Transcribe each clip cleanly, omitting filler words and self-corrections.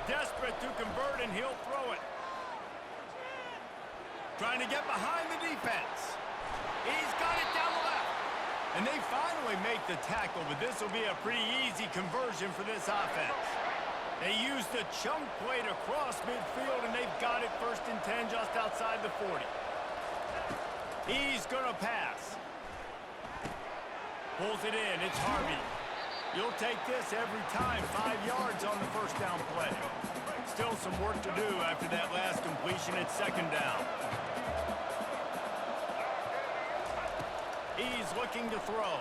Desperate to convert, and he'll throw it. Trying to get behind the defense. He's got it down the left. And they finally make the tackle, but this will be a pretty easy conversion for this offense. They used a chunk play to cross midfield, and they've got it 1st and 10 just outside the 40. He's going to pass. Pulls it in. It's Harvey. You'll take this every time. 5 yards on the 1st down play. Still some work to do after that last completion at 2nd down. He's looking to throw.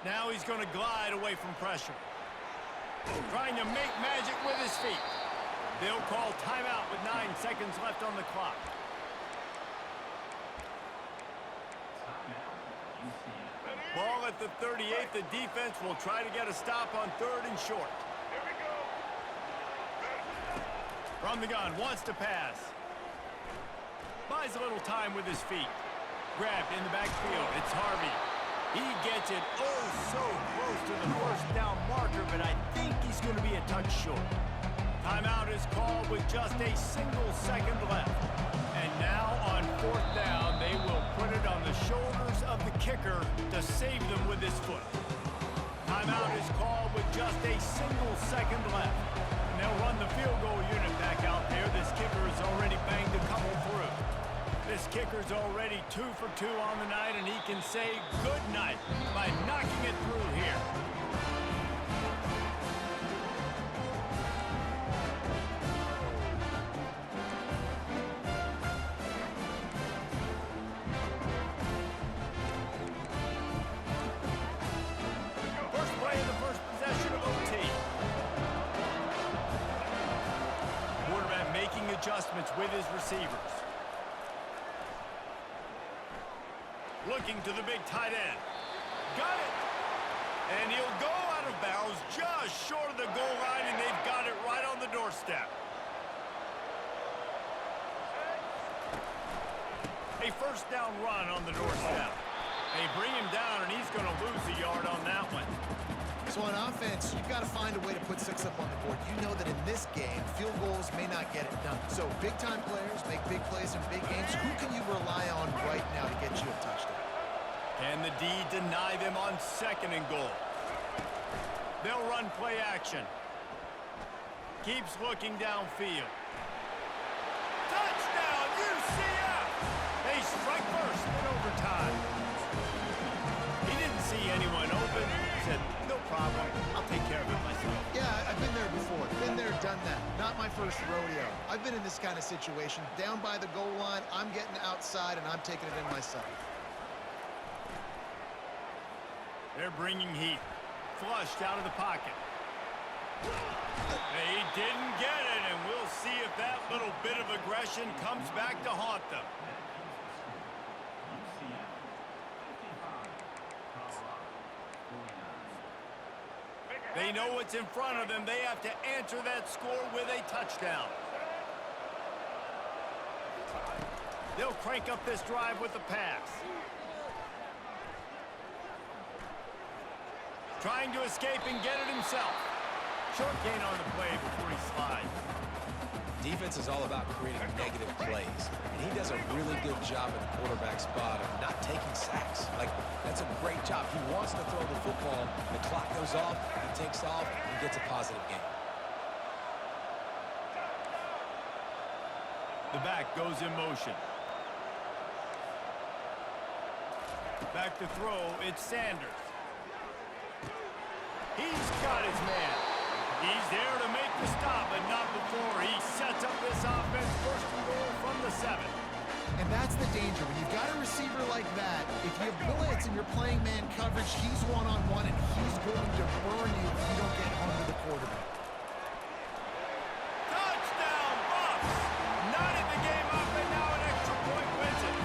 Now he's going to glide away from pressure. Trying to make magic with his feet. They'll call timeout with 9 seconds left on the clock. Ball at the 38. The defense will try to get a stop on 3rd and short. From the gun, wants to pass. Buys a little time with his feet. Grabbed in the backfield. It's Harvey. He gets it oh so close to the 1st down marker, but I think he's going to be a touch short. Timeout is called with just a single second left. And now on 4th down, they will put it on the shoulders of the kicker to save them with his foot. Timeout is called with just a single second left. And they'll run the field goal unit back out there. This kicker has already banged a couple through. This kicker's already 2 for 2 on the night, and he can say good night by knocking it through here. First play of the first possession of OT. Quarterback making adjustments with his receivers. Looking to the big tight end. Got it! And he'll go out of bounds just short of the goal line, and they've got it right on the doorstep. A 1st down run on the doorstep. They bring him down, and he's going to lose a yard on that one. So on offense, you've got to find a way to put 6 up on the board. You know that in this game, field goals may not get it done. So big-time players make big plays in big games. Who can you rely on right now to get you a touchdown? Can the D deny them on 2nd and goal? They'll run play action. Keeps looking downfield. Touchdown, UCF! They strike first in overtime. He didn't see anyone open. Said, no problem, I'll take care of it myself. Yeah, I've been there before. Been there, done that. Not my first rodeo. I've been in this kind of situation. Down by the goal line, I'm getting outside, and I'm taking it in myself. They're bringing heat. Flushed out of the pocket. They didn't get it, and we'll see if that little bit of aggression comes back to haunt them. They know what's in front of them. They have to answer that score with a touchdown. They'll crank up this drive with the pass. Trying to escape and get it himself. Short gain on the play before he slides. Defense is all about creating negative plays, and he does a really good job at the quarterback spot of not taking sacks. Like, that's a great job. He wants to throw the football. The clock goes off, he takes off, and gets a positive gain. The back goes in motion. Back to throw, it's Sanders. He's got his man. He's there to make the stop, but not before he sets up this offense 1st and goal from the 7. And that's the danger. When you've got a receiver like that, if you blitz and you're playing man coverage, he's one-on-one, and he's going to burn you if you don't get home to the quarterback. Touchdown, Buffs! Knotted the game up, and now an extra point wins it.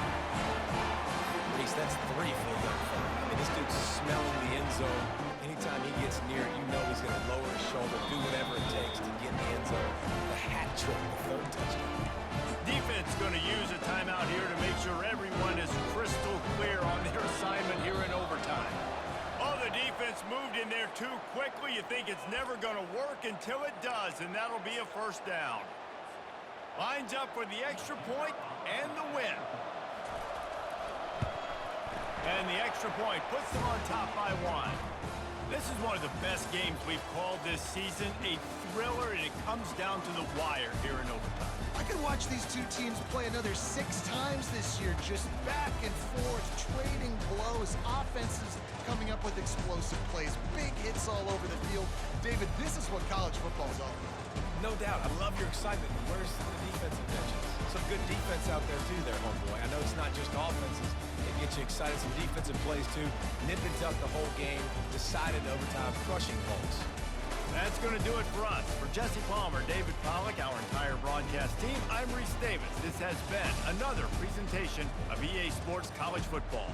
Reese, that's 3 for a young fella. I mean, this dude's smelling the end zone. Anytime he gets near it, you know he's going to lower his shoulder, do whatever it takes to get in the end zone. The hat trick, the 3rd touchdown. Defense going to use a timeout here to make sure everyone is crystal clear on their assignment here in overtime. Oh, the defense defense moved in there too quickly. You think it's never going to work until it does, and that'll be a first down. Lines up for the extra point and the win. And the extra point puts them on top by 1. This is one of the best games we've called this season. A thriller, and it comes down to the wire here in overtime. I could watch these two teams play another 6 times this year, just back and forth, trading blows, offenses coming up with explosive plays, big hits all over the field. David, this is what college football is all about. No doubt. I love your excitement. Where's the defensive mentions? Some good defense out there, too, there, homeboy. I know it's not just offenses. It gets you excited. Some defensive plays, too. Nip and tuck the whole game. Decided overtime, crushing Colts. That's going to do it for us. For Jesse Palmer, David Pollack, our entire broadcast team, I'm Reese Davis. This has been another presentation of EA Sports College Football.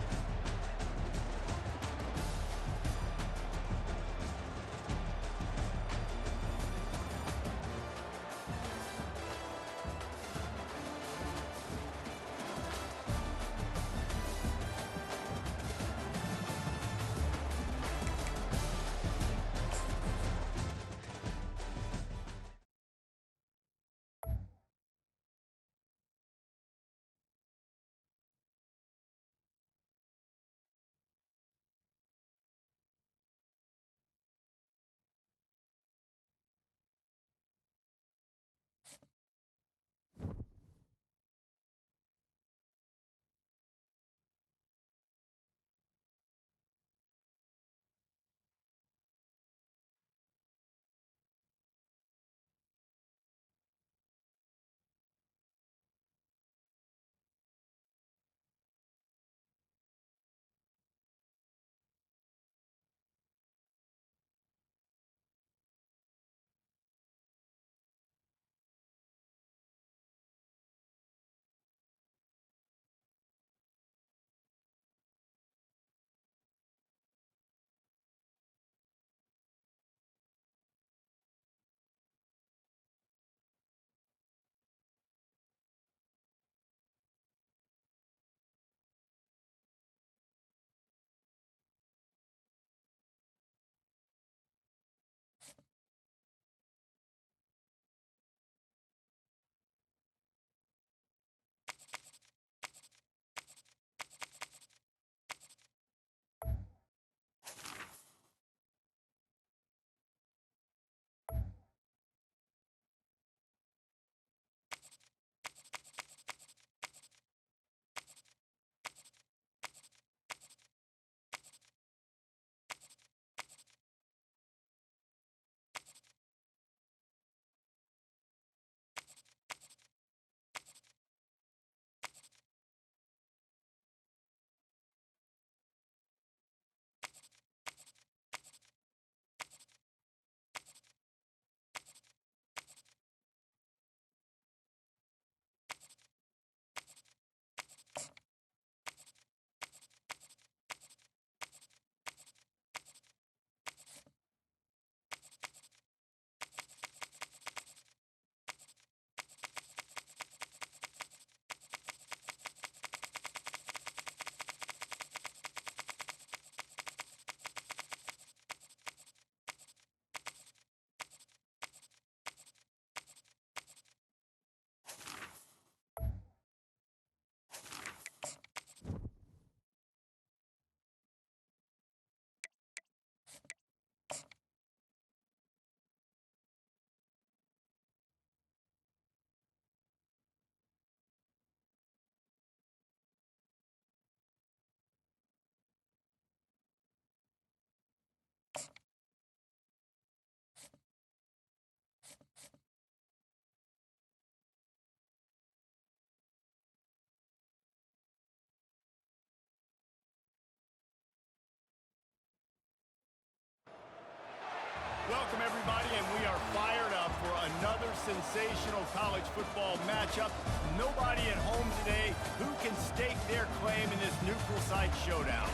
Welcome, everybody, and we are fired up for another sensational college football matchup. Nobody at home today who can stake their claim in this neutral site showdown.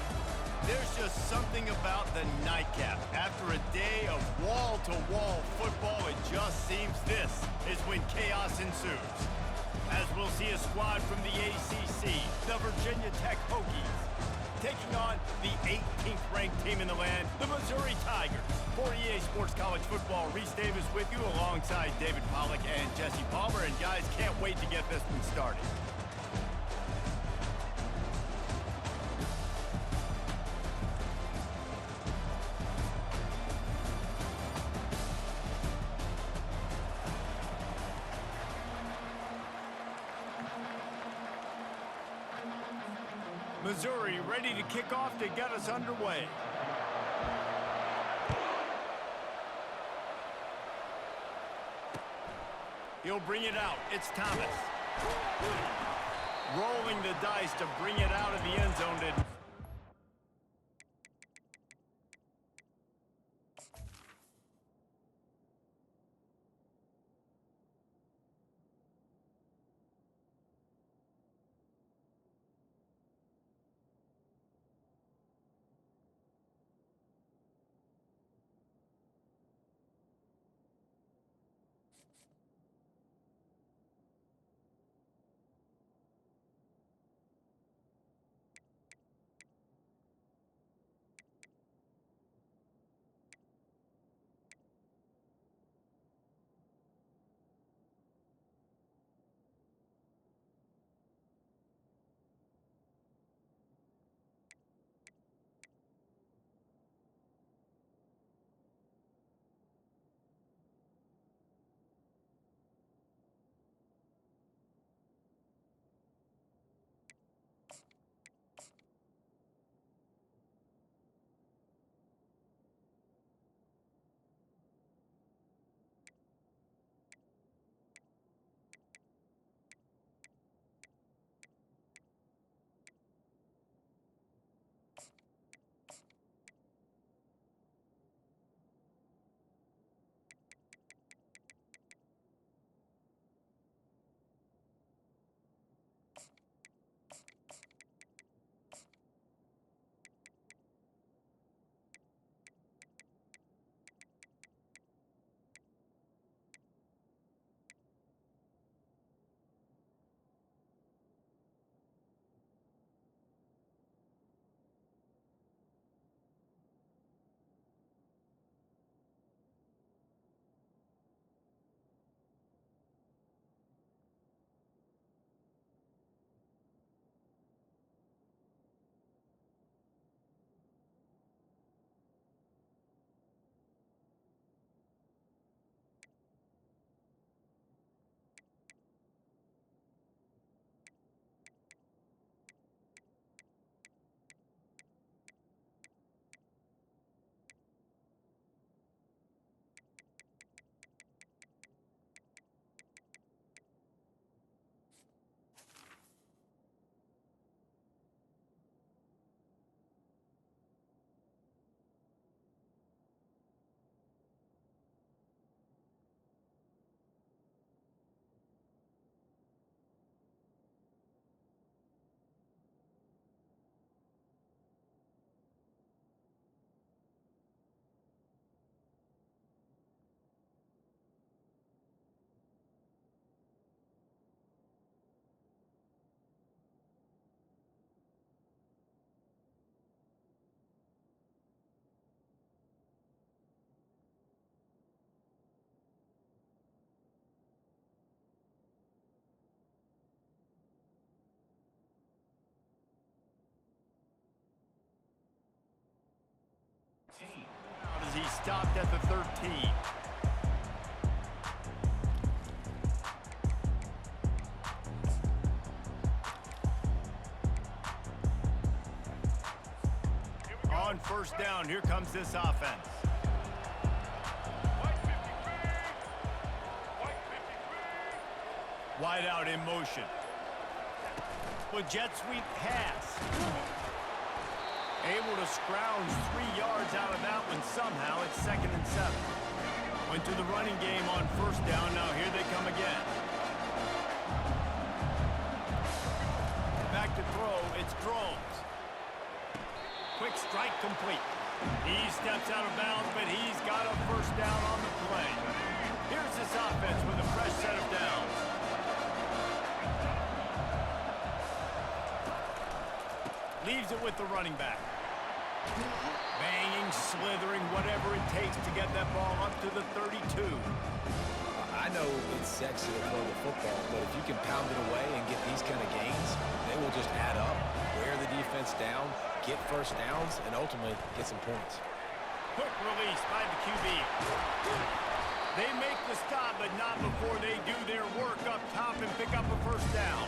There's just something about the nightcap. After a day of wall-to-wall football, it just seems this is when chaos ensues. As we'll see a squad from the ACC, the Virginia Tech Hokies, taking on the 18th ranked team in the land, the Missouri For EA Sports College Football, Reese Davis with you alongside David Pollack and Jesse Palmer. And guys, can't wait to get this one started. Missouri ready to kick off to get us underway. He'll bring it out. It's Thomas. Rolling the dice to bring it out of the end zone. As he stopped at the 13. On first down, here comes this offense. Wide out in motion. With jet sweep pass. Able to scrounge 3 yards out of that one somehow. It's 2nd and 7. Went to the running game on first down. Now here they come again. Back to throw. It's Groves. Quick strike complete. He steps out of bounds, but he's got a first down on the play. Here's this offense with a fresh set of downs. Leaves it with the running back. Banging, slithering, what whatever it takes to get that ball up to the 32. I know it's sexy to throw the football, but if you can pound it away and get these kind of gains, they will just add up, wear the defense down, get first downs, and ultimately get some points. Quick release by the QB. They make the stop, but not before they do their work up top and pick up a first down.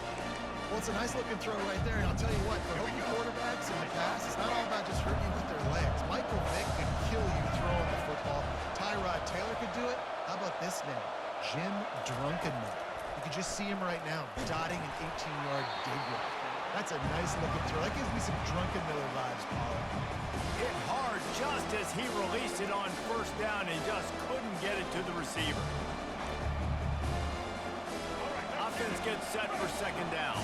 Well, it's a nice-looking throw right there, and I'll tell you what, for Hokie quarterbacks in the past, it's not all about just hurting you with their legs. Michael Vick could kill you throwing the football. Tyrod Taylor could do it. How about this name? Jim Drunkenmiller. You can just see him right now, dotting an 18-yard dig route. That's a nice-looking throw. That gives me some Drunkenmiller vibes, Pollard. Hit hard just as he released it on first down and just couldn't get it to the receiver. Offense gets set for second down.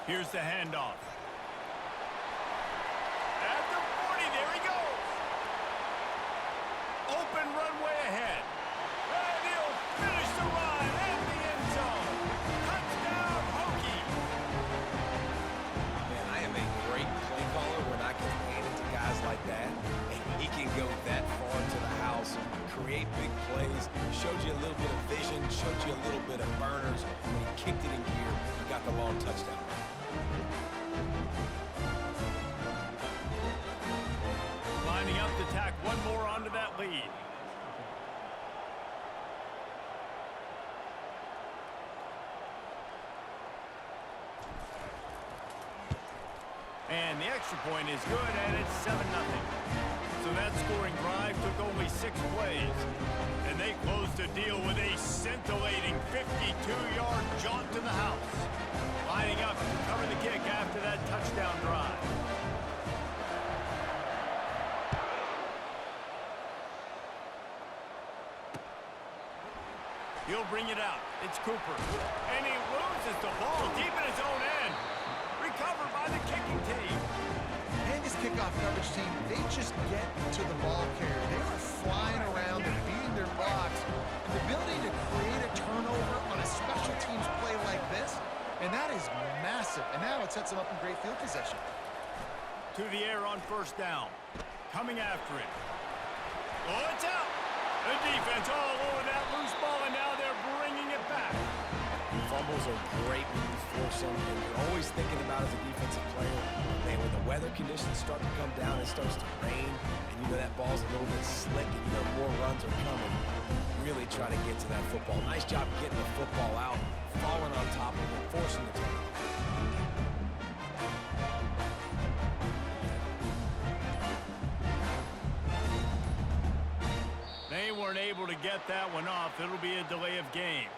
Here's the handoff. At the 40, there he goes. Open runway ahead. And he'll finish the run in the end zone. Touchdown, Hokie. Man, I am a great play caller when I can hand it to guys like that. And he can go that far to the house, create big plays, showed you a little bit of vision, showed you a little bit of burners. When he kicked it in gear, he got the long touchdown. Lining up to tack one more onto that lead. And the extra point is good, and it's 7-0. So that scoring drive took only 6 plays. And they closed the deal with a scintillating 52-yard jaunt to the house. Lining up to cover the kick after that touchdown drive. He'll bring it out. It's Cooper. And he loses the ball deep in his own end. Recovered by the kicking team. And this kickoff coverage team, they just get to the ball carrier. They are flying around and beating their blocks. And the ability to create a turnover on a special teams play like this, and that is massive. And now it sets them up in great field position. To the air on first down. Coming after it. Oh, it's out. The defense all over that loose ball, and now they're bringing it back. Fumbles are great when you force them, and you're always thinking about as a defensive player, man, when the weather conditions start to come down, it starts to rain, and you know that ball's a little bit slick, and you know more runs are coming. Really try to get to that football. Nice job getting the football out, falling on top of it, forcing the turnover. They weren't able to get that one off. It'll be a delay of game.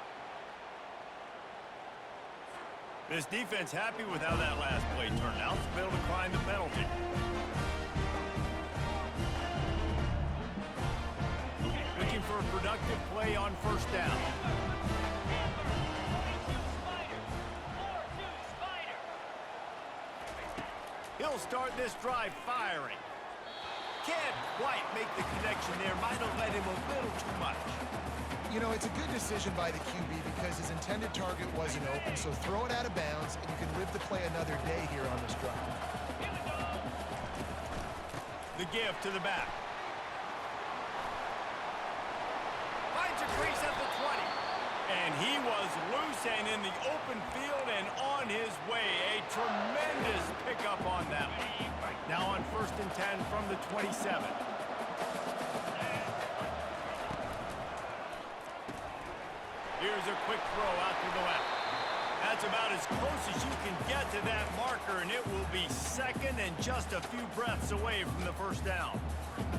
This defense happy with how that last play turned out. They'll decline the penalty. Looking for a productive play on first down. He'll start this drive firing. Can't quite make the connection there. Might have led him a little too much. You know, it's a good decision by the QB because his intended target wasn't open, so throw it out of bounds, and you can live to play another day here on this drive. The give to the back. Finds a crease at the 20. And he was loose and in the open field and on his way. A tremendous pickup on that one. Now on 1st and 10 from the 27. Here's a quick throw out to the left. That's about as close as you can get to that marker, and it will be second and just a few breaths away from the first down.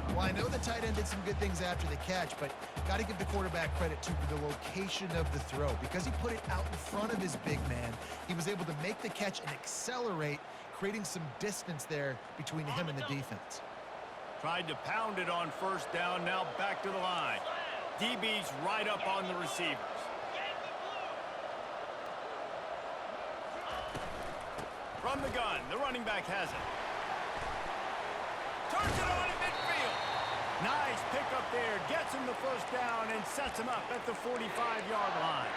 Well, I know the tight end did some good things after the catch, but got to give the quarterback credit, too, for the location of the throw. Because he put it out in front of his big man, he was able to make the catch and accelerate, creating some distance there between him and the defense. Tried to pound it on first down, now back to the line. DB's right up on the receivers. From the gun, the running back has it. Turns it on in midfield. Nice pickup there. Gets him the first down and sets him up at the 45-yard line.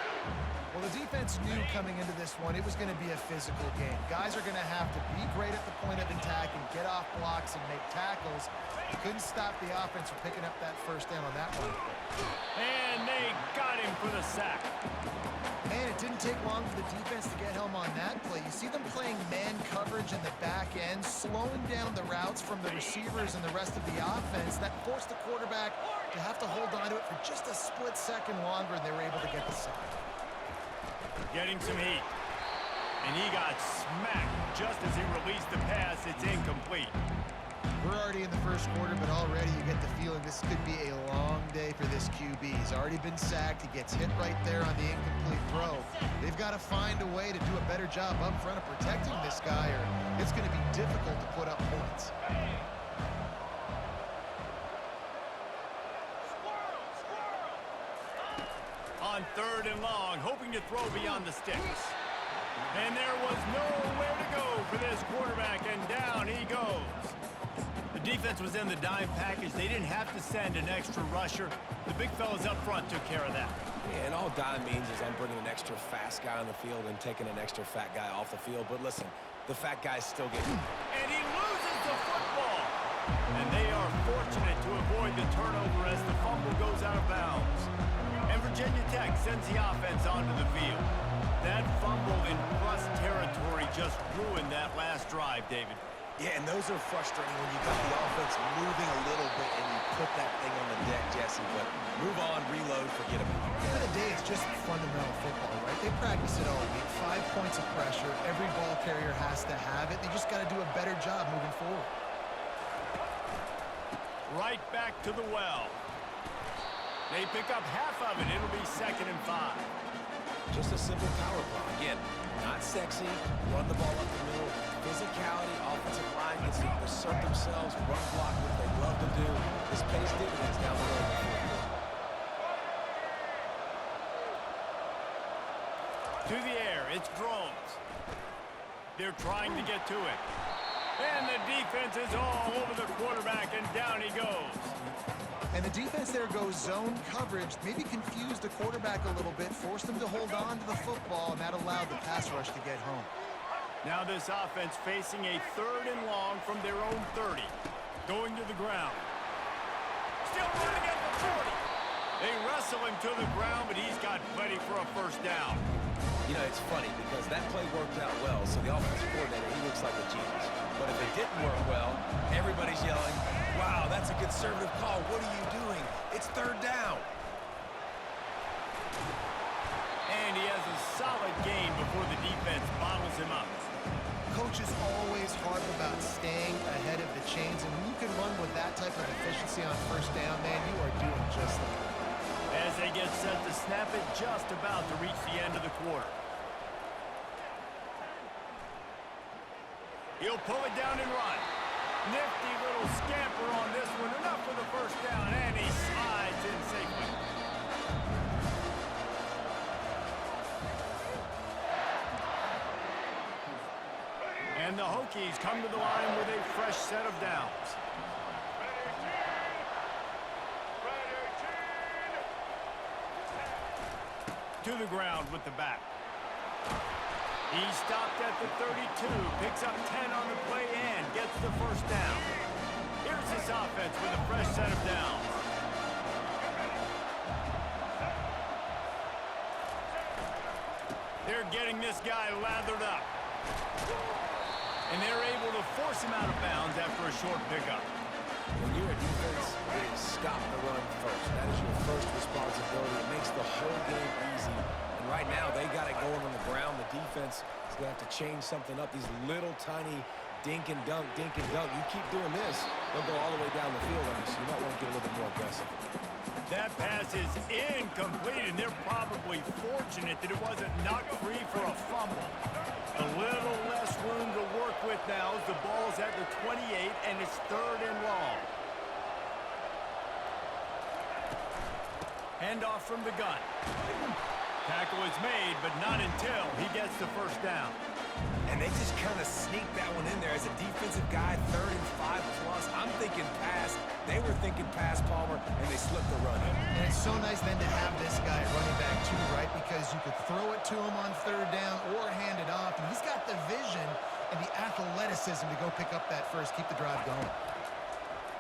Well, the defense knew coming into this one it was going to be a physical game. Guys are going to have to be great at the point of attack and get off blocks and make tackles. You couldn't stop the offense from picking up that first down on that one. And they got him for the sack. Man, it didn't take long for the defense to get home on that play. You see them playing man coverage in the back end, slowing down the routes from the receivers and the rest of the offense. That forced the quarterback to have to hold on to it for just a split second longer, and they were able to get the sack. Getting some heat. And he got smacked just as he released the pass. It's incomplete. We're already in the first quarter, but already you get the feeling this could be a long day for this QB. He's already been sacked. He gets hit right there on the incomplete throw. They've got to find a way to do a better job up front of protecting this guy, or it's going to be difficult to put up points. On 3rd and long, hoping to throw beyond the sticks. And there was nowhere to go for this quarterback, and down he goes. The defense was in the dime package. They didn't have to send an extra rusher. The big fellas up front took care of that. Yeah, and all dime means is I'm bringing an extra fast guy on the field and taking an extra fat guy off the field. But listen, the fat guy's still getting... And he loses the football. And they are fortunate to avoid the turnover as the fumble goes out of bounds. And Virginia Tech sends the offense onto the field. That fumble in plus territory just ruined that last drive, David. Yeah, and those are frustrating when you got the offense moving a little bit and you put that thing on the deck, Jesse. But move on, reload, forget about it. At the end of the day, it's just fundamental football, right? They practice it all week. 5 points of pressure. Every ball carrier has to have it. They just got to do a better job moving forward. Right back to the well. They pick up half of it. It'll be 2nd and 5. Just a simple power play. Again, not sexy, run the ball up the middle, physicality, offensive line gets to assert themselves, run block what they love to do. This pays dividends down the road. To the air, it's Groves. They're trying to get to it. And the defense is all over the quarterback, and down he goes. And the defense there goes zone coverage, maybe confused the quarterback a little bit, forced him to hold on to the football, and that allowed the pass rush to get home. Now this offense facing a 3rd and long from their own 30. Going to the ground. Still running at the 40. They wrestle him to the ground, but he's got plenty for a first down. You know, it's funny because that play worked out well, so the offensive coordinator, he looks like a genius. But if it didn't work well, everybody's yelling, wow, that's a conservative call. What are you doing? It's 3rd down. And he has a solid gain before the defense bottles him up. Coaches always harp about staying ahead of the chains, and when you can run with that type of efficiency on first down, man, you are doing just that. As they get set to snap it, just about to reach the end of the quarter. He'll pull it down and run. Nifty little scamper on this one. Enough for the first down, and he slides in safely. And the Hokies come to the line with a fresh set of downs. To the ground with the back. He stopped at the 32, picks up 10 on the play and gets the first down. Here's this offense with a fresh set of downs. They're getting this guy lathered up. And they're able to force him out of bounds after a short pickup. When you're a defense, it is stop the run first. That is your first responsibility. It makes the whole game easy. And right now, they got it going on the ground. The defense is going to have to change something up. These little tiny dink and dunk, dink and dunk. You keep doing this, they'll go all the way down the field on you, so you might want to get a little bit more aggressive. That pass is incomplete, and they're probably fortunate that it wasn't knocked free for a fumble. A little less room to work with now as the ball's at the 28, and it's 3rd and long. Handoff from the gun. Tackle is made, but not until he gets the first down. And they just kind of sneaked that one in there. As a defensive guy, 3rd and 5 plus, I'm thinking pass. They were thinking pass, Palmer, and they slipped the run in. And it's so nice then to have this guy running back too, right? Because you could throw it to him on 3rd down or hand it off. And he's got the vision and the athleticism to go pick up that first, keep the drive going.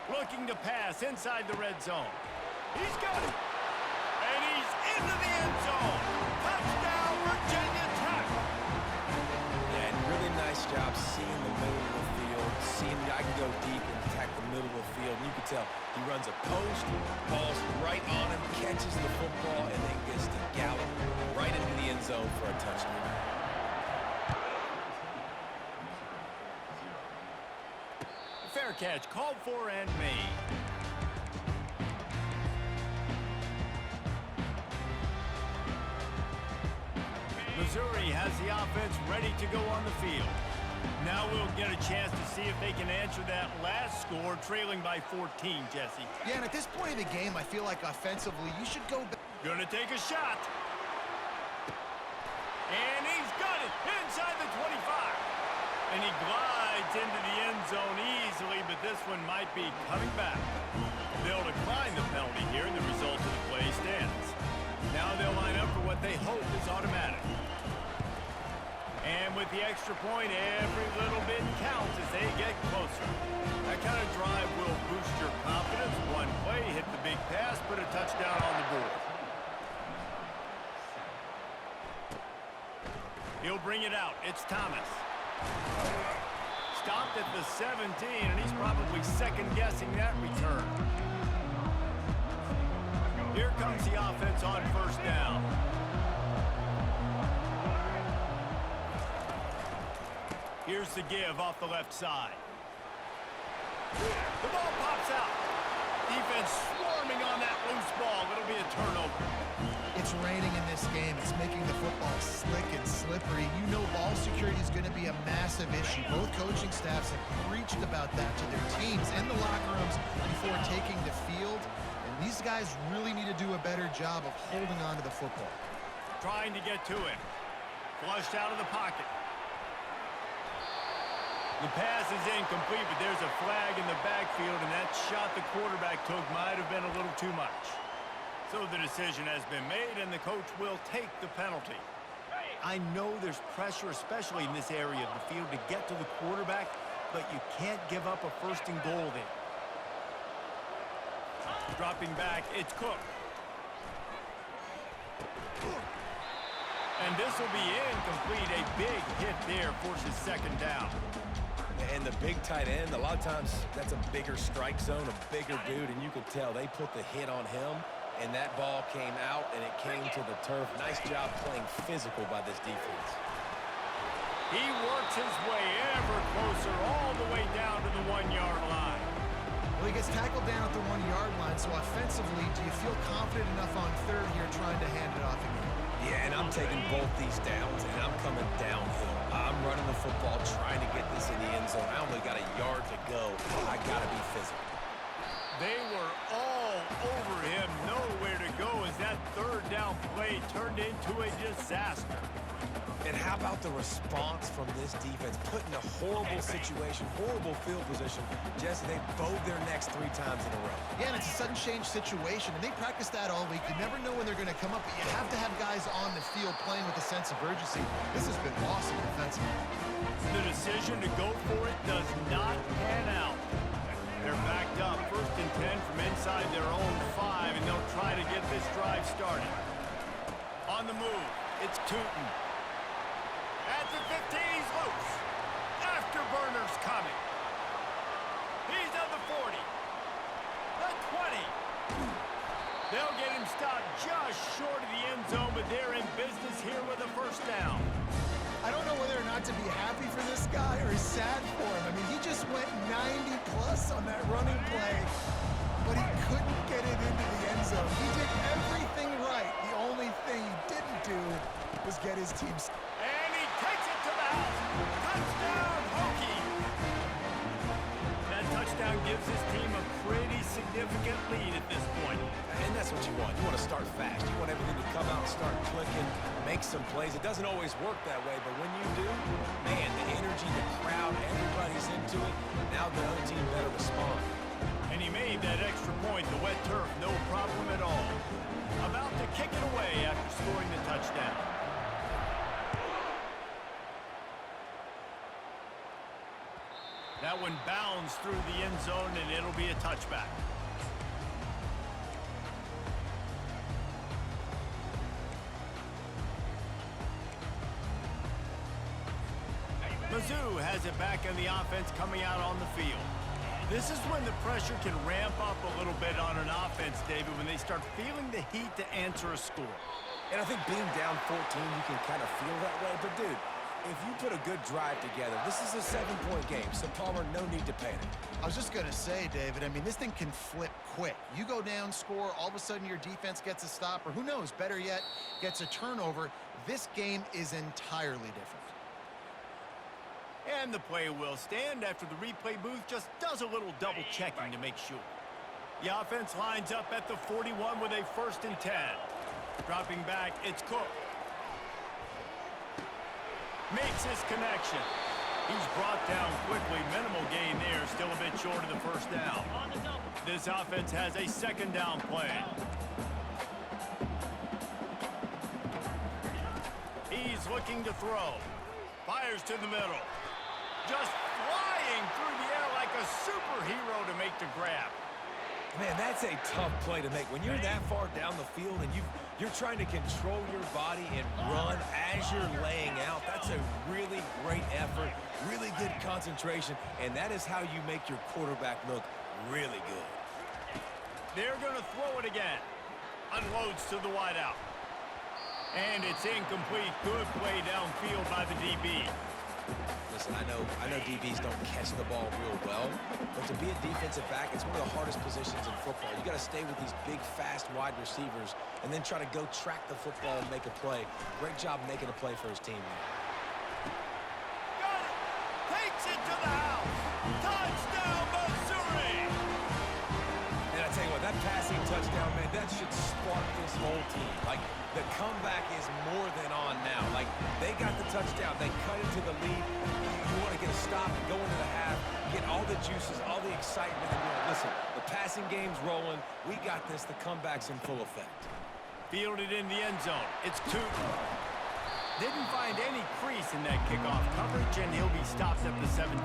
Looking to pass inside the red zone. He's got it. And he's into the end zone. Touchdown, Virginia Tech. Yeah, and really nice job seeing the middle of the field, seeing I can go deep and attack the middle of the field. And you can tell he runs a post, ball's right on him, catches the football, and then gets to gallop right into the end zone for a touchdown. Fair catch, called for and made. Missouri has the offense ready to go on the field. Now we'll get a chance to see if they can answer that last score, trailing by 14, Jesse. Yeah, and at this point in the game, I feel like offensively, you should go back. Gonna take a shot. And he's got it inside the 25. And he glides into the end zone easily, but this one might be coming back. They'll decline the penalty here, and the result of the play stands. Now they'll line up for what they hope is automatic. And with the extra point, every little bit counts as they get closer. That kind of drive will boost your confidence. One play, hit the big pass, put a touchdown on the board. He'll bring it out. It's Thomas. Stopped at the 17, and he's probably second-guessing that return. Here comes the offense on 1st down. Here's the give off the left side. The ball pops out. Defense swarming on that loose ball. It'll be a turnover. It's raining in this game. It's making the football slick and slippery. You know ball security is going to be a massive issue. Both coaching staffs have preached about that to their teams and the locker rooms before taking the field. And these guys really need to do a better job of holding on to the football. Trying to get to him. Flushed out of the pocket. The pass is incomplete, but there's a flag in the backfield, and that shot the quarterback took might have been a little too much. So the decision has been made, and the coach will take the penalty. I know there's pressure, especially in this area of the field, to get to the quarterback, but you can't give up a 1st and goal there. Dropping back, it's Cook. And this will be incomplete. A big hit there forces 2nd down. And the big tight end, a lot of times that's a bigger strike zone, a bigger dude, and you could tell they put the hit on him. And that ball came out, and it came to the turf. Nice job playing physical by this defense. He works his way ever closer all the way down to the 1-yard line. Well, he gets tackled down at the 1-yard line, so offensively, do you feel confident enough on 3rd here trying to hand it off again? Yeah, and I'm taking both these downs, and I'm coming downhill. I'm running the football, trying to get this in the end zone. I only got a yard to go. I got to be physical. They were all over him, nowhere to go as that 3rd down play turned into a disaster. And how about the response from this defense? Put in a horrible situation, horrible field position. Jesse, they bowed their necks 3 times in a row. Yeah, and it's a sudden change situation, and they practice that all week. You never know when they're going to come up, but you have to have guys on the field playing with a sense of urgency. This has been awesome defensively. The decision to go for it does not pan out. They're backed up, 1st and 10 from inside their own 5, and they'll try to get this drive started. On the move, it's Tootin. At the 15, he's loose. Afterburner's coming. He's on the 40. The 20. They'll get him stopped just short of the end zone, but they're in business here with a 1st down. I don't know whether or not to be happy for this guy or sad for him. I mean, he just went 90+ on that running play, but he couldn't get it into the end zone. He did everything right. The only thing he didn't do was get his team. And he takes it to the house. Touchdown, Hokies. That touchdown gives his team a pretty significant lead at this point. And that's what you want. You want to start fast. You want everything to come out and start clicking, make some plays. It doesn't always work that way, but when you do, man, the energy, the crowd, everybody's into it. Now the other team better respond. And he made that extra point, the wet turf, no problem at all. About to kick it away after scoring the touchdown. That one bounds through the end zone, and it'll be a touchback. Mizzou has it back in the offense coming out on the field. This is when the pressure can ramp up a little bit on an offense, David, when they start feeling the heat to answer a score. And I think being down 14, you can kind of feel that way. But, dude, if you put a good drive together, this is a 7-point game, so Palmer, no need to panic. I was just going to say, David, I mean, this thing can flip quick. You go down, score, all of a sudden your defense gets a stop, or who knows, better yet, gets a turnover. This game is entirely different. And the play will stand after the replay booth just does a little double checking to make sure. The offense lines up at the 41 with a 1st and 10. Dropping back, it's Cook. Makes his connection. He's brought down quickly. Minimal gain there, still a bit short of the 1st down. This offense has a 2nd down play. He's looking to throw. Fires to the middle. Just flying through the air like a superhero to make the grab. Man, that's a tough play to make. When you're that far down the field and you're trying to control your body and run as you're laying out, that's a really great effort, really good concentration, and that is how you make your quarterback look really good. They're going to throw it again. Unloads to the wideout. And it's incomplete. Good play downfield by the DB. Listen, I know DBs don't catch the ball real well, but to be a defensive back, it's one of the hardest positions in football. You got to stay with these big, fast, wide receivers and then try to go track the football and make a play. Great job making a play for his team. Got it! Takes it to the house! Touchdown, Missouri! And I tell you what, that passing touchdown, man, that should spark this whole team. Like, the comeback is more than on now. Like, they got the touchdown. They cut into the lead. You want to get a stop and go into the half, get all the juices, all the excitement. And you're like, listen, the passing game's rolling. We got this. The comeback's in full effect. Fielded in the end zone. It's Tootin. Didn't find any crease in that kickoff coverage, and he'll be stopped at the 17.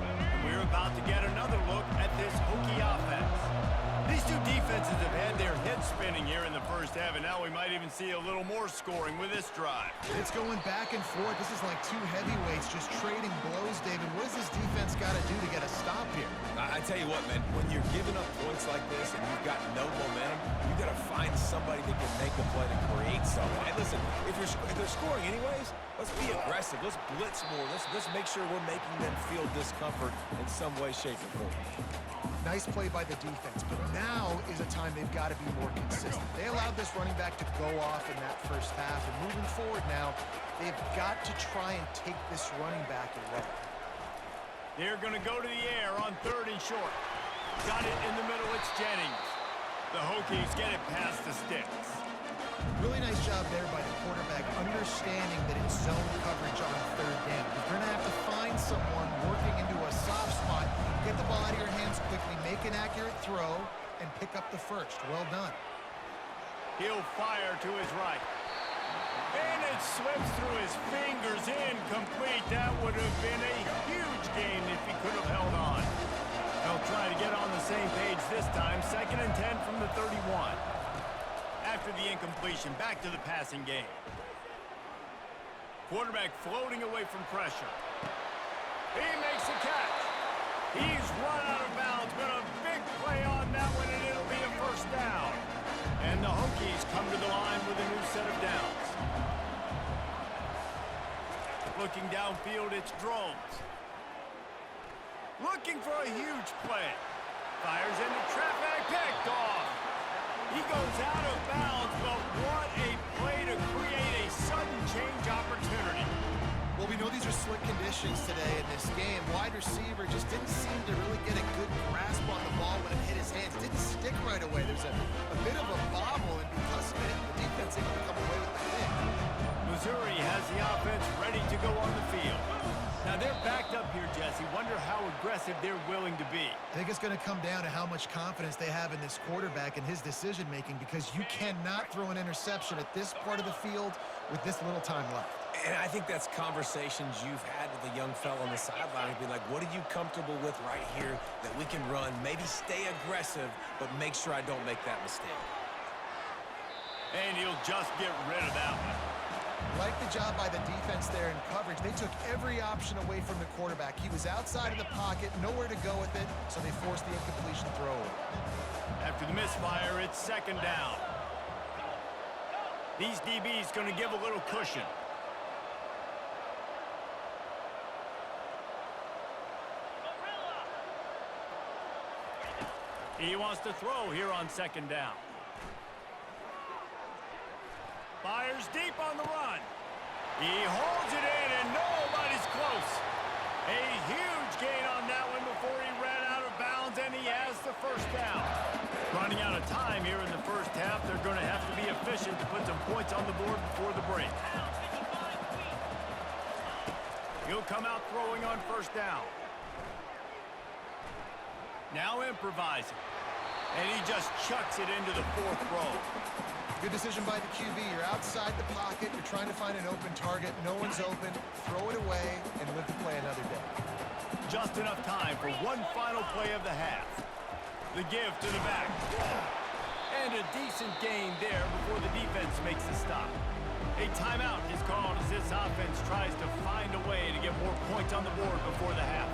And we're about to get another look at this Hokie offense. These two defenses have had their heads spinning here in the 1st half, and now we might even see a little more scoring with this drive. It's going back and forth. This is like two heavyweights just trading blows, David. What does this defense got to do to get a stop here? I tell you what, man, when you're giving up points like this and you've got no momentum, you got to find somebody that can make a play to create something. And listen, if they're scoring anyways, let's be aggressive. Let's blitz more. Let's make sure we're making them feel discomfort in some way, shape, or form. Nice play by the defense, but now is a time they've got to be more consistent. They allowed this running back to go off in that 1st half, and moving forward now, they've got to try and take this running back away. They're going to go to the air on 3rd and short. Got it in the middle. It's Jennings. The Hokies get it past the sticks. Really nice job there by the quarterback, understanding that it's zone coverage on 3rd down. You're going to have to find someone working into a soft spot, get the ball out of your hands quickly, make an accurate throw, and pick up the 1st. Well done. He'll fire to his right. And it slips through his fingers, incomplete. That would have been a huge gain if he could have held on. They'll try to get on the same page this time. 2nd and 10 from the 31. After the incompletion, back to the passing game. Quarterback floating away from pressure. He makes a catch. He's run out of bounds, but a big play on that one, and it'll be a 1st down. And the Hokies come to the line with a new set of downs. Looking downfield, it's Drones. Looking for a huge play. Fires into traffic, picked off. He goes out of bounds, but what a play to create a sudden change opportunity. Well, we know these are slick conditions today in this game. Wide receiver just didn't seem to really get a good grasp on the ball when it hit his hands. Didn't stick right away. There's a bit of a bobble, and because of it, the defense able to come the offense ready to go on the field. Now they're backed up here, Jesse. Wonder how aggressive they're willing to be. I think it's going to come down to how much confidence they have in this quarterback and his decision-making, because you cannot throw an interception at this part of the field with this little time left. And I think that's conversations you've had with a young fella on the sideline. Be like, what are you comfortable with right here that we can run? Maybe stay aggressive, but make sure I don't make that mistake. And he'll just get rid of that one. Like the job by the defense there in coverage. They took every option away from the quarterback. He was outside of the pocket, nowhere to go with it, so they forced the incompletion throw away. After the misfire, it's second down. These DBs going to give a little cushion. He wants to throw here on second down. Fires deep on the run. He holds it in, and nobody's close. A huge gain on that one before he ran out of bounds, and he has the first down. Running out of time here in the first half, they're going to have to be efficient to put some points on the board before the break. He'll come out throwing on first down. Now improvising. And he just chucks it into the fourth row. Good decision by the QB. You're outside the pocket. You're trying to find an open target. No one's open. Throw it away and live to play another day. Just enough time for one final play of the half. The give to the back. And a decent gain there before the defense makes the stop. A timeout is called as this offense tries to find a way to get more points on the board before the half.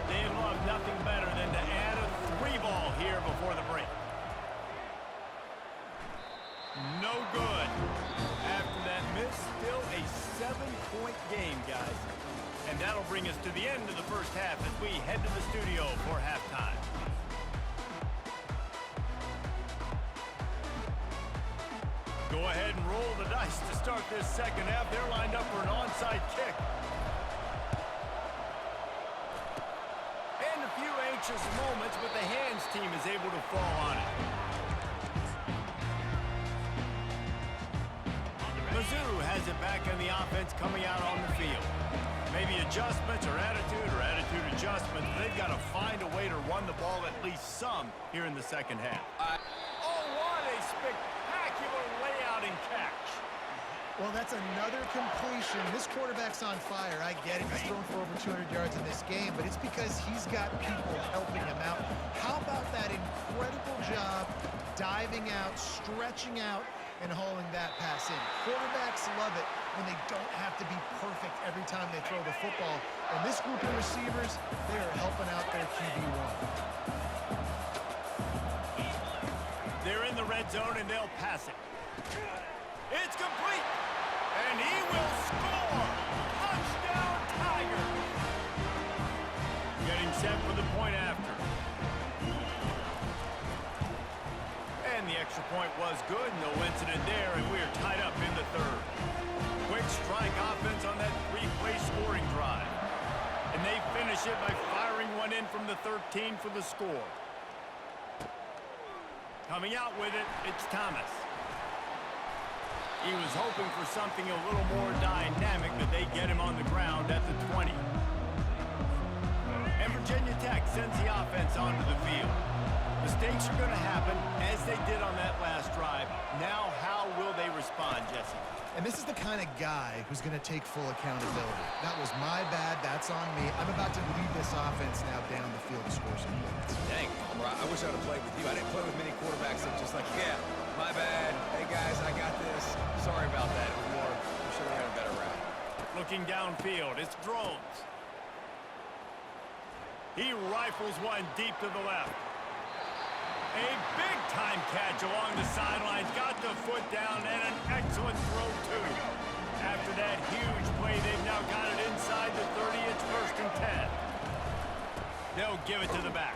They'd love nothing better than to add a 3-ball here before the break. No good. After that miss, still a 7-point game, guys. And that'll bring us to the end of the first half as we head to the studio for halftime. Go ahead and roll the dice to start this second half. They're lined up for an onside kick. And a few anxious moments, but the hands team is able to fall on it. Mizzou has it back on the offense coming out on the field. Maybe adjustments or attitude adjustments. They've got to find a way to run the ball at least some here in the second half. Oh, what a spectacular layout and catch. Well, that's another completion. This quarterback's on fire. I get it. He's thrown for over 200 yards in this game, but it's because he's got people helping him out. How about that incredible job diving out, stretching out, and hauling that pass in? Quarterbacks love it when they don't have to be perfect every time they throw the football. And this group of receivers, they are helping out their QB1. They're in the red zone, and they'll pass it. It's complete, and he will score. Touchdown, Tigers. Getting set for the point after. And the extra point was good. No incident there, and we are tied up in the third. Quick strike offense on that 3-play scoring drive. And they finish it by firing one in from the 13 for the score. Coming out with it, it's Thomas. He was hoping for something a little more dynamic, but they get him on the ground at the 20. And Virginia Tech sends the offense onto the field. Mistakes are going to happen, as they did on that last drive. Now, how will they respond, Jesse? And this is the kind of guy who's going to take full accountability. That was my bad. That's on me. I'm about to lead this offense now down the field to score some points. Dang, Palmer, I wish I would have played with you. I didn't play with many quarterbacks that just like, yeah, my bad. Hey, guys, I got this. Sorry about that. It was more, I'm sure we had a better route. Looking downfield, it's Drones. He rifles one deep to the left. A big-time catch along the sidelines. Got the foot down, and an excellent throw, too. After that huge play, they've now got it inside the 30. It's 1st and 10. They'll give it to the back.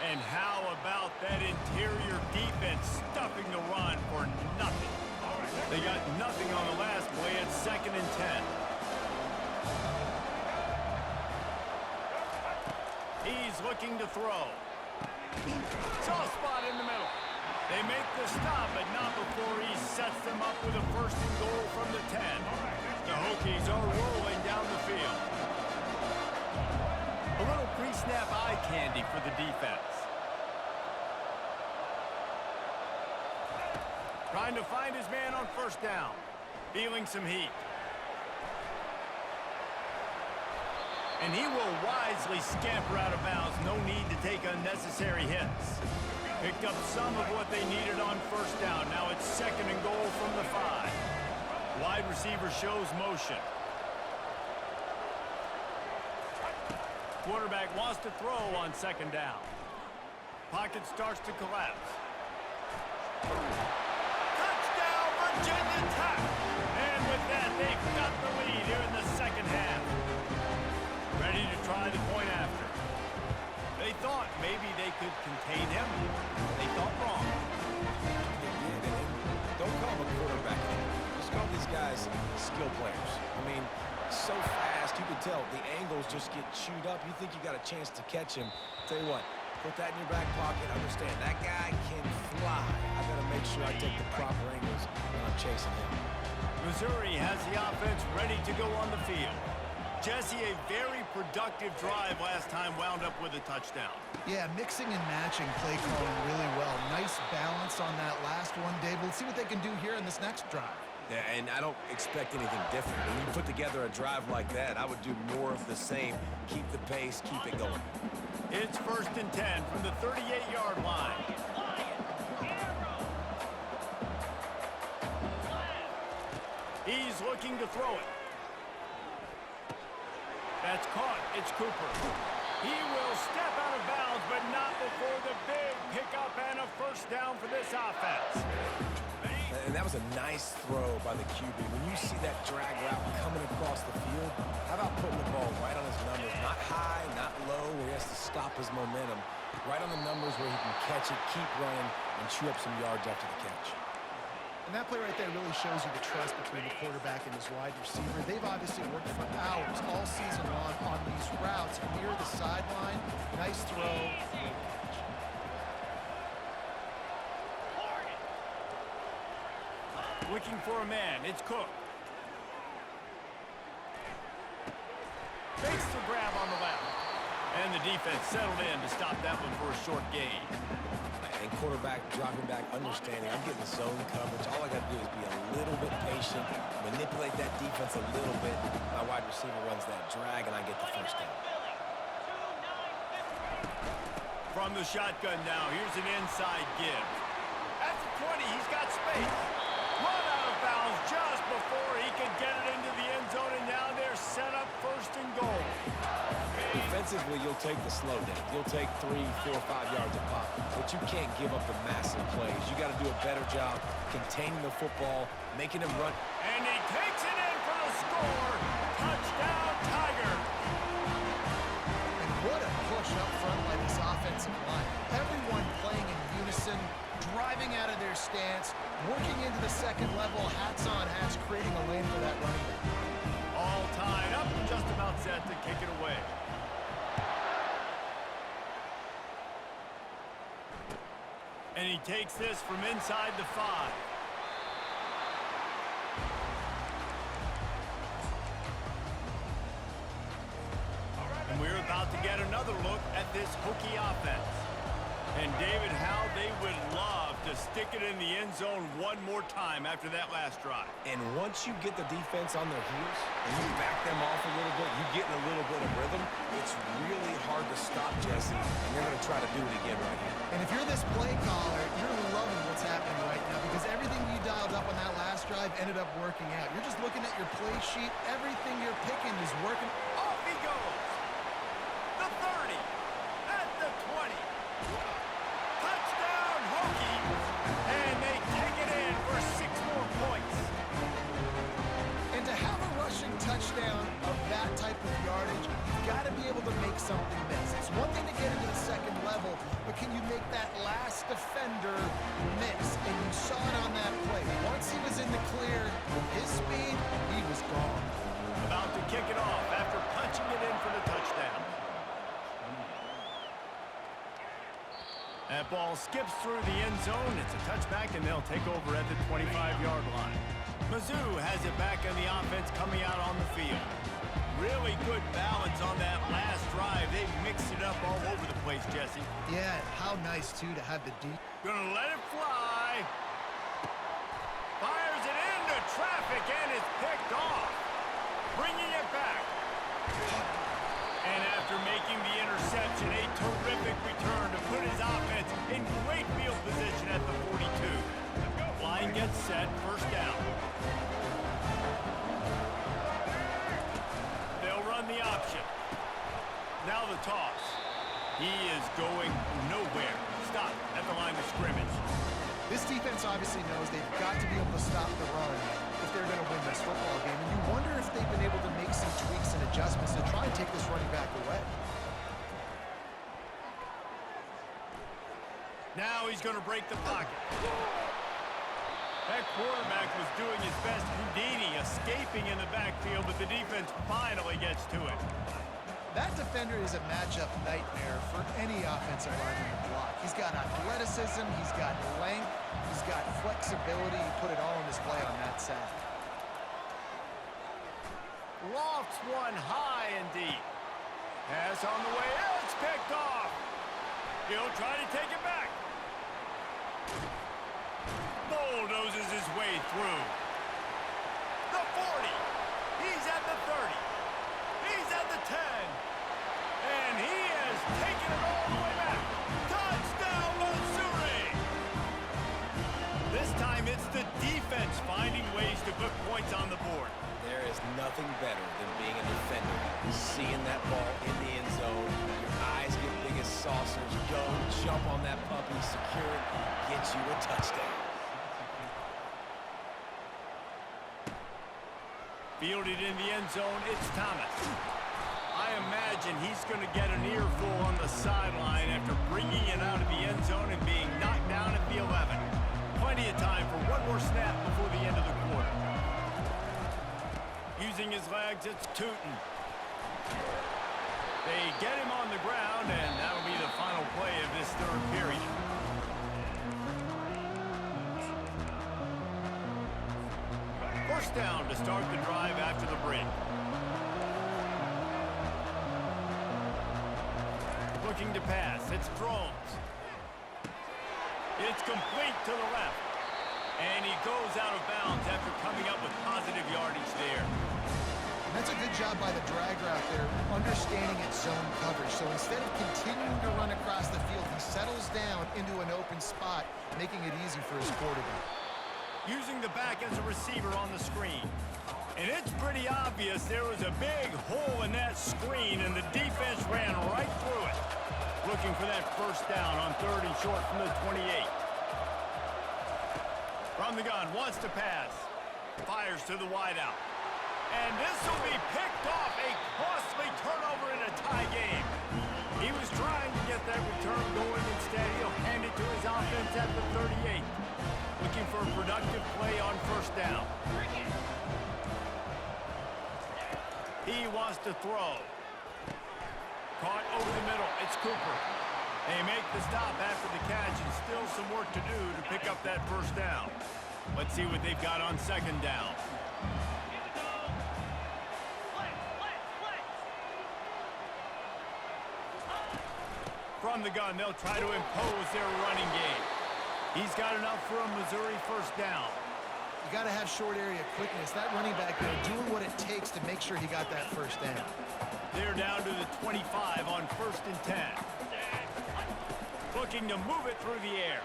And how about that interior defense stuffing the run for nothing? They got nothing on the last play. It's 2nd and 10. He's looking to throw. Soft spot in the middle. They make the stop, but not before he sets them up with a first and goal from the 10. The Hokies are rolling down the field. A little pre-snap eye candy for the defense. Trying to find his man on first down. Feeling some heat. And he will wisely scamper out of bounds. No need to take unnecessary hits. Picked up some of what they needed on first down. Now it's second and goal from the 5. Wide receiver shows motion. Quarterback wants to throw on second down. Pocket starts to collapse. Touchdown, Virginia Tech! And with that, they've got the lead here in the second half. Ready to try the point after. They thought maybe they could contain him. They thought wrong. They did, and don't call him a quarterback. Just call these guys skill players. I mean, so fast, you can tell the angles just get chewed up. You think you got a chance to catch him. Tell you what, put that in your back pocket. Understand, that guy can fly. I got to make sure I take the proper angles when I'm chasing him. Missouri has the offense ready to go on the field. Jesse, a very productive drive last time, wound up with a touchdown. Yeah, mixing and matching play calling really well. Nice balance on that last one, Dave. We'll see what they can do here in this next drive. Yeah, and I don't expect anything different. When you put together a drive like that, I would do more of the same. Keep the pace, keep it going. It's first and 10 from the 38-yard line. He's looking to throw it. That's caught. It's Cooper. He will step out of bounds, but not before the big pickup and a first down for this offense. And that was a nice throw by the QB. When you see that drag route coming across the field, how about putting the ball right on his numbers? Not high, not low, where he has to stop his momentum. Right on the numbers where he can catch it, keep running, and chew up some yards after the catch. And that play right there really shows you the trust between the quarterback and his wide receiver. They've obviously worked for hours all season long on these routes near the sideline. Nice throw. Looking for a man. It's Cook. Fakes the grab on the left. And the defense settled in to stop that one for a short gain. And quarterback dropping back, understanding I'm getting zone coverage. All I got to do is be a little bit patient, manipulate that defense a little bit. My wide receiver runs that drag, and I get the first down. From the shotgun now, here's an inside give. At the 20, he's got space. Run out of bounds just before he could get it into the end zone, and now they're set up first and goal. Defensively, you'll take the slow down. You'll take 3, 4, 5 yards a pop, but you can't give up the massive plays. You got to do a better job containing the football, making him run. And he takes it in for the score. Touchdown, Tiger. And what a push up front by this offensive line. Everyone playing in unison, driving out of their stance, working into the second level, hats on hats, creating a lane for that running back. All tied up, just about set to kick it away. And he takes this from inside the 5. And we're about to get another look at this Hokie offense. And David, how they would love to stick it in the end zone one more time after that last drive. And once you get the defense on their heels and you back them off a little bit, you get in a little bit of rhythm, it's really hard to stop Jesse, and they're going to try to do it again right here. And if you're this play caller, you're loving what's happening right now because everything you dialed up on that last drive ended up working out. You're just looking at your play sheet. Everything you're picking is working. Off he goes. The 30. At the 20. Touchdown, Hokies. And they take it in for 6 more points. And to have a rushing touchdown of that type of yardage, you've got to be able to make something miss. It's one thing to get into the second level, but can you make that last defender miss? And you saw it on that play. Once he was in the clear, with his speed, he was gone. About to kick it off after punching it in for the touchdown. That ball skips through the end zone. It's a touchback, and they'll take over at the 25-yard line. Mizzou has it back on the offense coming out on the field. Really good balance on that last drive. They mixed it up all over the place, Jesse. Yeah, how nice, too, to have the deep. Gonna let it fly. Fires it into traffic, and it's picked off. Bringing it back. And after making the interception, a terrific return to put his offense in great field position at the 42. Line gets set, first down. They'll run the option. Now the toss. He is going nowhere. Stop at the line of scrimmage. This defense obviously knows they've got to be able to stop the run if they're going to win this football game. And you wonder if they've been able to make some tweaks and adjustments to try and take this running back away. Now he's going to break the pocket. That quarterback was doing his best Houdini, escaping in the backfield, but the defense finally gets to it. That defender is a matchup nightmare for any offensive lineman to block. He's got athleticism, he's got length, he's got flexibility. He put it all on display on that sack. Lofts one high and deep. Pass on the way. It's picked off. He'll try to take it back. Bulldozes his way through. The 40. He's at the 30. He's at the 10. And he has taken it all the way back. Touchdown, Missouri! This time it's the defense finding ways to put points on the board. There is nothing better than being a defender. Seeing that ball in the end zone, your eyes get big as saucers. Go, jump on that puppy, secure it, get you a touchdown. Fielded in the end zone, it's Thomas. I imagine he's going to get an earful on the sideline after bringing it out of the end zone and being knocked down at the 11. Plenty of time for one more snap before the end of the quarter. Using his legs, it's Tootin. They get him on the ground, and that'll be the final play of this third period. First down to start the drive after the break. Looking to pass, it's Drones. It's complete to the left. And he goes out of bounds after coming up with positive yardage there. That's a good job by the drag route there, understanding its zone coverage. So instead of continuing to run across the field, he settles down into an open spot, making it easy for his quarterback. Using the back as a receiver on the screen. And it's pretty obvious there was a big hole in that screen, and the defense ran right through it. Looking for that first down on 3rd and short from the 28. From the gun, wants to pass. Fires to the wideout. And this will be picked off. A costly turnover in a tie game. He was trying to get that return going. Instead, he'll hand it to his offense at the 38. Looking for a productive play on first down. He wants to throw. Caught over the middle. It's Cooper. They make the stop after the catch, and still some work to do to pick up that first down. Let's see what they've got on second down. From the gun, they'll try to impose their running game. He's got enough for a Missouri first down. You got to have short area quickness. That running back there doing what it takes to make sure he got that first down. They're down to the 25 on 1st and 10. Looking to move it through the air.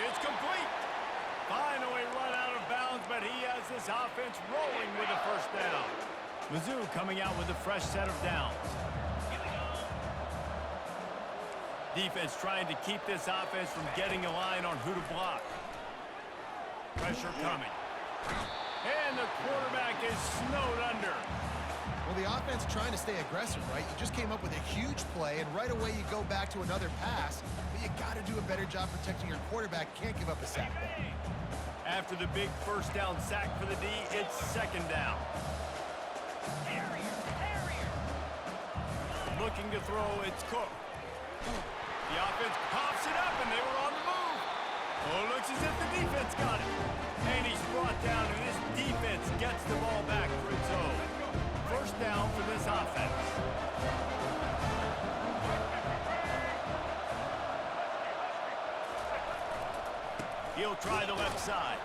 It's complete. Finally run out of bounds, but he has this offense rolling with a first down. Mizzou coming out with a fresh set of downs. Defense trying to keep this offense from getting a line on who to block. Pressure coming. And the quarterback is snowed under. Well, the offense trying to stay aggressive, right? You just came up with a huge play, and right away you go back to another pass, but you got to do a better job protecting your quarterback. Can't give up a sack there. After the big first down sack for the D, it's second down. Looking to throw, it's Cook. The offense pops it up, and they were on the move. Oh, looks as if the defense got it. And he's brought down, and this defense gets the ball back for its own. First down for this offense. He'll try the left side.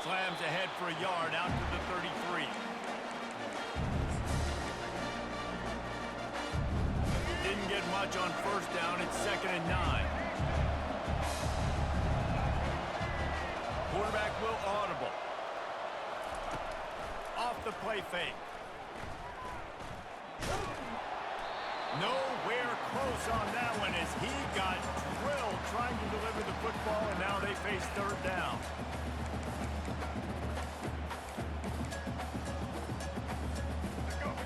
Slams ahead for a yard out to the 33. Didn't get much on first down. It's 2nd and 9. Quarterback will audible. Off the play fake. Nowhere close on that one as he got drilled trying to deliver the football, and now they face 3rd down.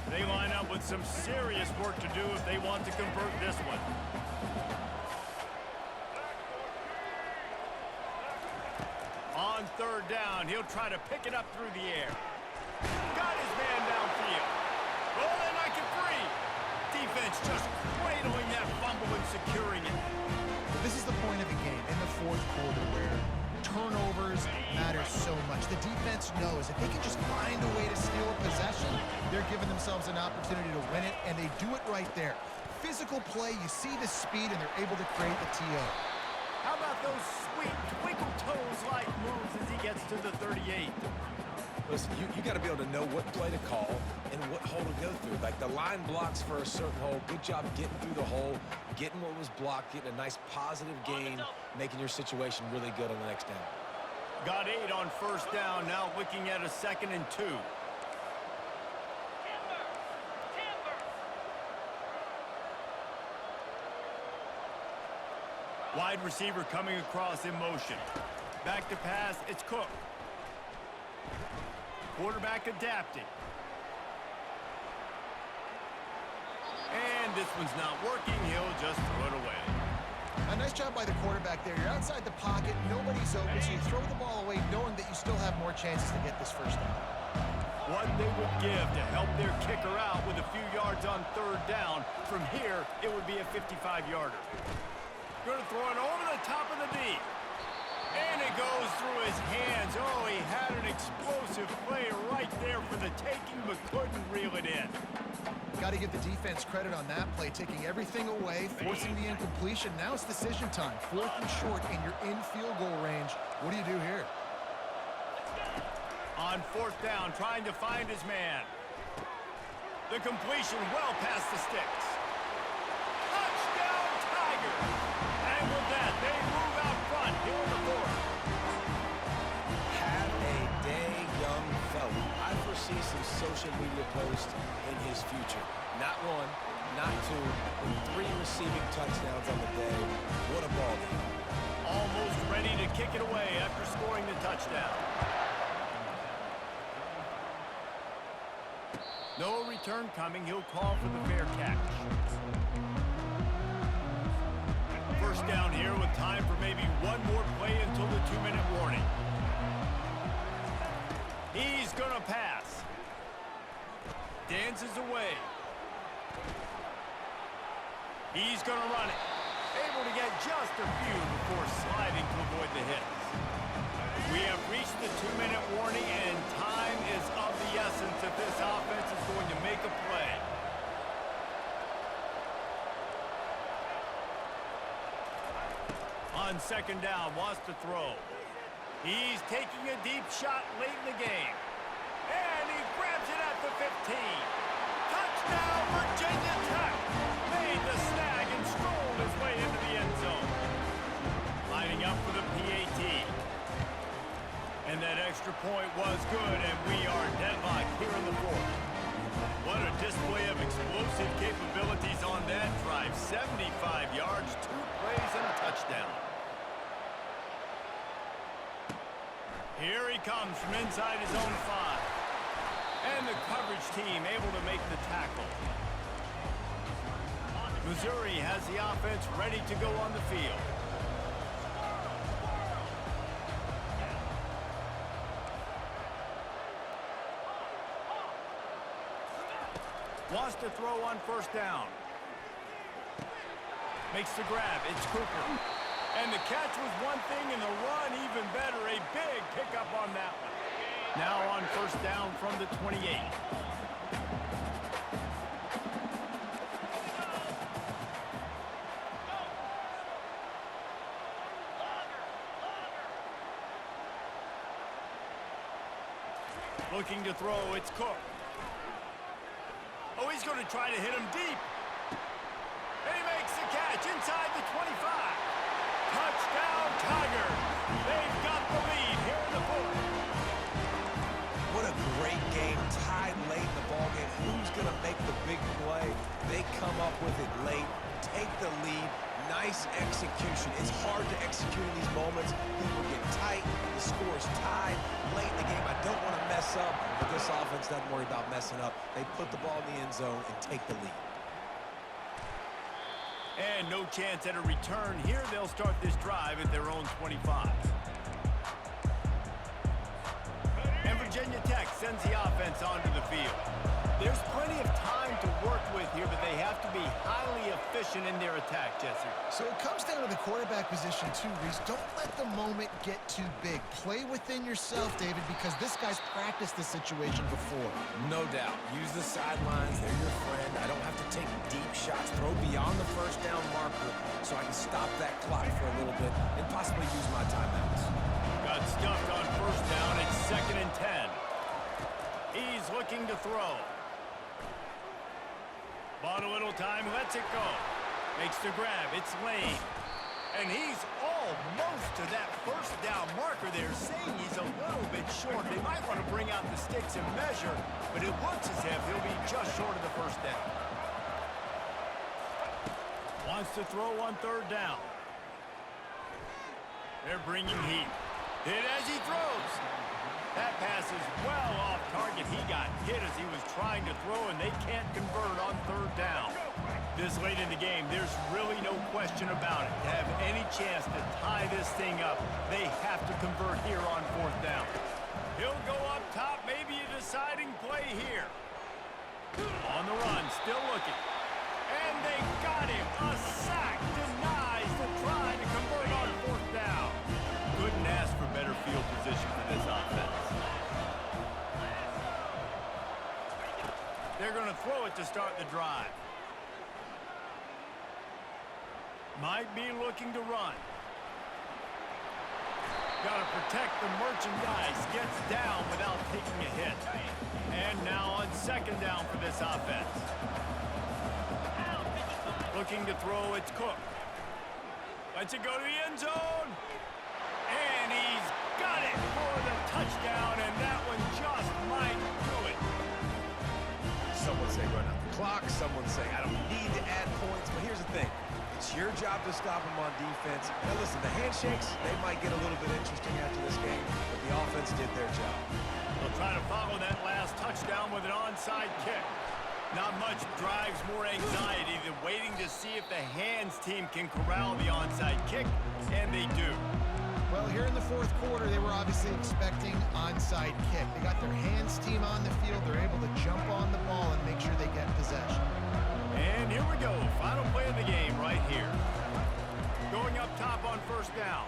They line up with some serious work to do if they want to convert this one. On 3rd down, he'll try to pick it up through the air. Got his man downfield. Oh, they make it free. Defense just cradling that fumble and securing it. This is the point of the game in the 4th quarter where turnovers matter so much. The defense knows if they can just find a way to steal a possession, they're giving themselves an opportunity to win it, and they do it right there. Physical play, you see the speed, and they're able to create the TO. How about those sweet twinkle toes-like moves as he gets to the 38? Listen, you got to be able to know what play to call and what hole to go through. Like the line blocks for a certain hole. Good job getting through the hole, getting what was blocked, getting a nice positive gain, making your situation really good on the next down. Got 8 on first down, now looking at a 2nd and 2. Wide receiver coming across in motion. Back to pass, it's Cook. Quarterback adapting. And this one's not working. He'll just throw it away. A nice job by the quarterback there. You're outside the pocket. Nobody's open, so you throw the ball away knowing that you still have more chances to get this first down. What they would give to help their kicker out with a few yards on 3rd down. From here, it would be a 55-yarder. Going to throw it over the top of the D. And it goes through his hands. Oh, he had an explosive play right there for the taking, but couldn't reel it in. Got to give the defense credit on that play, taking everything away, forcing the incompletion. Now it's decision time. 4th and short, and you're in field goal range. What do you do here? On 4th down, trying to find his man. The completion well past the sticks. Touchdown, Tigers! And with that, they move out front here in the 4th. Have a day, young fella. I foresee some social media posts in his future. Not 1, not 2, but 3 receiving touchdowns on the day. What a ball game. Almost ready to kick it away after scoring the touchdown. No return coming. He'll call for the fair catch. First down here with time for maybe one more play until the 2-minute warning. He's going to pass. Dances away. He's going to run it. Able to get just a few before sliding to avoid the hits. We have reached the 2-minute warning, and time is of the essence if this offense is going to make a play. On 2nd down, wants to throw. He's taking a deep shot late in the game. And he grabs it at the 15. Touchdown, Virginia Tech! Made the snag and strolled his way into the end zone. Lining up for the PAT. And that extra point was good, and we are deadlocked here in the 4th. What a display of explosive capabilities on that drive. 75 yards, 2 plays, and a touchdown. Here he comes from inside his own 5. And the coverage team able to make the tackle. Missouri has the offense ready to go on the field. Wants to throw on 1st down. Makes the grab. It's Cooper. And the catch was one thing, and the run even better. A big pickup on that one. Now on first down from the 28. Looking to throw, it's Cook. Oh, he's going to try to hit him deep. And he makes the catch inside the 25. Touchdown, Tigers. They've got the lead here in the fourth. What a great game, tied late in the ballgame. Who's going to make the big play? They come up with it late, take the lead. Nice execution. It's hard to execute in these moments. People get tight. The score is tied late in the game. I don't want to mess up, but this offense doesn't worry about messing up. They put the ball in the end zone and take the lead. And no chance at a return here. They'll start this drive at their own 25. And Virginia Tech sends the offense onto the field. There's plenty of time to work with here, but they have to be highly efficient in their attack, Jesse. So it comes down to the quarterback position too, Reese. Don't let the moment get too big. Play within yourself, David, because this guy's practiced this situation before. No doubt. Use the sidelines. They're your friend. I don't have to take deep shots. Throw beyond the first down marker so I can stop that clock for a little bit and possibly use my timeouts. Got stuffed on first down. It's 2nd and 10. He's looking to throw. Bought a little time, lets it go. Makes the grab, it's Lane. And he's almost to that first down marker there, saying he's a little bit short. They might want to bring out the sticks and measure, but it looks as if he'll be just short of the first down. Wants to throw on 3rd down. They're bringing heat. Hit as he throws. That pass is well off target. He got hit as he was trying to throw, and they can't convert on 3rd down. This late in the game, there's really no question about it. To have any chance to tie this thing up, they have to convert here on 4th down. He'll go up top, maybe a deciding play here. On the run, still looking. And they got him. A sack denies the try to convert on 4th down. Couldn't ask for better field position for this offense. They're going to throw it to start the drive. Might be looking to run. Got to protect the merchandise. Gets down without taking a hit. And now on 2nd down for this offense. Looking to throw, it's Cook. Lets it go to the end zone. And he's got it for the touchdown, and that one just might do it. Someone say run out the clock. Someone say I don't need to add points. But here's the thing. It's your job to stop them on defense. Now listen, the handshakes, they might get a little bit interesting after this game, but the offense did their job. They'll try to follow that last touchdown with an onside kick. Not much drives more anxiety than waiting to see if the hands team can corral the onside kick, and they do. Well, here in the 4th quarter, they were obviously expecting onside kick. They got their hands team on the field. They're able to jump on the ball and make sure they get possession. And here we go. Final play of the game right here. Going up top on 1st down.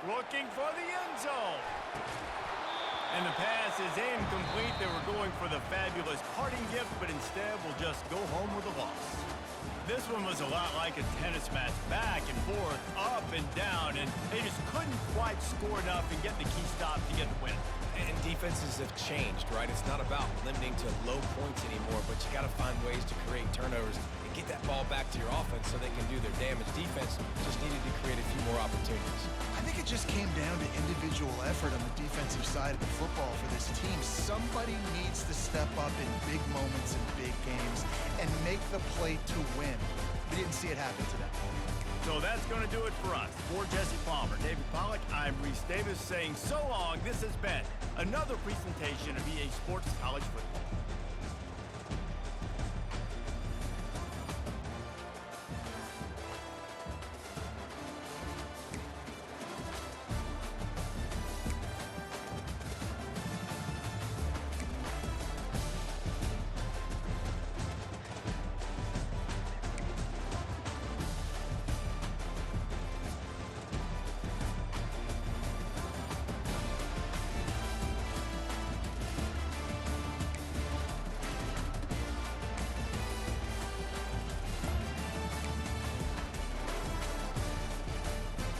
Looking for the end zone. And the pass is incomplete. They were going for the fabulous parting gift, but instead will just go home with a loss. This one was a lot like a tennis match, back and forth, up and down, and they just couldn't quite score enough and get the key stop to get the win. And defenses have changed, right? It's not about limiting to low points anymore, but you got to find ways to create turnovers and get that ball back to your offense so they can do their damage. Defense just needed to create a few more opportunities. I think it just came down to individual effort on the defensive side of the football for this team. Somebody needs to step up in big moments and big games and make the play to win. We didn't see it happen today. So that's going to do it for us. For Jesse Palmer, David Pollack, I'm Reese Davis saying so long. This has been another presentation of EA Sports College Football.